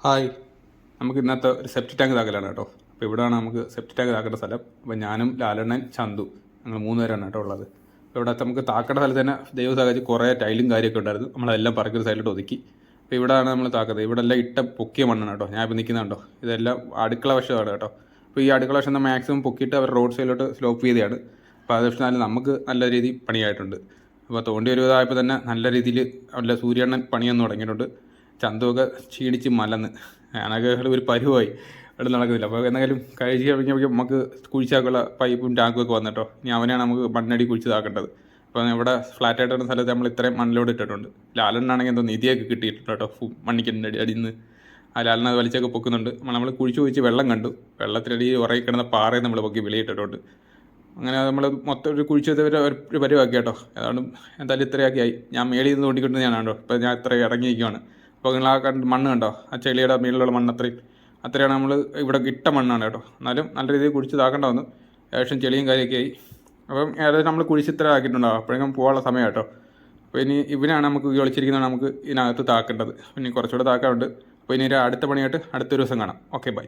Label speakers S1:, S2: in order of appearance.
S1: Hi, നമുക്ക് ഇന്നത്തെ ഒരു സെപ്റ്റി ടാങ്ക് താക്കലാണ് കേട്ടോ. അപ്പോൾ ഇവിടെയാണ് നമുക്ക് സെപ്റ്റി ടാങ്ക് താക്കേണ്ട സ്ഥലം. അപ്പോൾ ഞാനും ലാലണ്ണൻ ചന്തു ഞങ്ങൾ 3 പേരാണ് കേട്ടോ ഉള്ളത്. അപ്പോൾ ഇവിടെ നമുക്ക് താക്കേണ്ട സ്ഥലത്ത് തന്നെ ദൈവം സഹായിച്ച് കുറേ ടൈലും കാര്യമൊക്കെ ഉണ്ടായിരുന്നു. നമ്മളെല്ലാം പറക്കൊരു സൈഡിലോട്ട് ഒതുക്കി. അപ്പോൾ ഇവിടെയാണ് നമ്മൾ താക്കുന്നത്. ഇവിടെ എല്ലാം ഇട്ട പൊക്കിയ മണ്ണാണ് കേട്ടോ. ഞാൻ ഇപ്പോൾ നിൽക്കുന്നുണ്ടോ, ഇതെല്ലാം അടുക്കള വശമാണ് കേട്ടോ. അപ്പോൾ ഈ അടുക്കള വശം മാക്സിമം പൊക്കിയിട്ട് അവർ റോഡ് സൈഡിലോട്ട് സ്ലോപ്പ് ചെയ്തതാണ്. അപ്പോൾ അത് പക്ഷേ നമുക്ക് നല്ല രീതിയിൽ പണിയായിട്ടുണ്ട്. അപ്പോൾ തോണ്ടി ഒരു ഇതായപ്പോൾ തന്നെ നല്ല രീതിയിൽ നല്ല സൂര്യണ്ണൻ പണിയൊന്നും തുടങ്ങിയിട്ടുണ്ട്. ചന്തുവൊക്കെ ക്ഷീണിച്ച് മലന്ന് ഞാനൊക്കെ ഒരു പരുവായി ഇവിടെ നടക്കുന്നില്ല. അപ്പോൾ എന്തെങ്കിലും കഴിച്ച് കഴിഞ്ഞപ്പോൾ നമുക്ക് കുഴിച്ചാക്കുള്ള പൈപ്പും ടാങ്കും ഒക്കെ വന്നിട്ടോ. ഇനി അവനെയാണ് നമുക്ക് മണ്ണടി കുഴിച്ചതാക്കേണ്ടത്. അപ്പോൾ ഇവിടെ ഫ്ലാറ്റായിട്ടുള്ള സ്ഥലത്ത് നമ്മൾ ഇത്രയും മണ്ണിലോട് ഇട്ടിട്ടുണ്ട്. ലാലണ്ണാണെങ്കിൽ എന്തോ നിധിയൊക്കെ കിട്ടിയിട്ടുണ്ട് കേട്ടോ. മണ്ണിക്കൻ്റെ അടിയിൽ നിന്ന് ആ ലാലന അത് വലിച്ചൊക്കെ പൊക്കുന്നുണ്ട്. നമ്മൾ കുഴിച്ച് വെള്ളം കണ്ടു. വെള്ളത്തിനടിയിൽ ഉറങ്ങി കിടന്ന പാറയെ നമ്മൾ പൊക്കി വെളിയിട്ടിട്ടുണ്ട്. അങ്ങനെ നമ്മൾ മൊത്തം ഒരു കുഴിച്ചത് ഒരു പരിവാക്കി കേട്ടോ. ഏതാണ്ട് എന്തായാലും ഇത്രയൊക്കെ ആയി. ഞാൻ മേളിൽ നിന്ന് തോണ്ടിക്കൊണ്ട് ഞാനാണോ ഇപ്പോൾ ഞാൻ ഇത്ര ഇറങ്ങിയിരിക്കുകയാണ്. അപ്പോൾ നിങ്ങൾ ആ മണ്ണ് കണ്ടോ, ആ ചെളിയുടെ മേളിലുള്ള മണ്ണ് അത്രയാണ് നമ്മൾ ഇവിടെ ഇട്ട മണ്ണാണ് കേട്ടോ. എന്നാലും നല്ല രീതിയിൽ കുഴിച്ച് താക്കേണ്ട വന്നു. ഏകദേശം ചെളിയും കാര്യമൊക്കെ ആയി. അപ്പം ഏകദേശം നമ്മൾ കുഴിച്ച് ഇത്ര ആക്കിയിട്ടുണ്ടാവും. അപ്പോഴേക്കും പോകാനുള്ള സമയം കേട്ടോ. അപ്പോൾ ഇനി ഇവനാണ് നമുക്ക് ഒളിച്ചിരിക്കുന്നതാണ് നമുക്ക് ഇതിനകത്ത് താക്കേണ്ടത്. ഇനി കുറച്ചുകൂടെ താക്കാറുണ്ട്. അപ്പോൾ ഇനി അടുത്ത പണിയായിട്ട് അടുത്തൊരു ദിവസം കാണാം. Okay, by.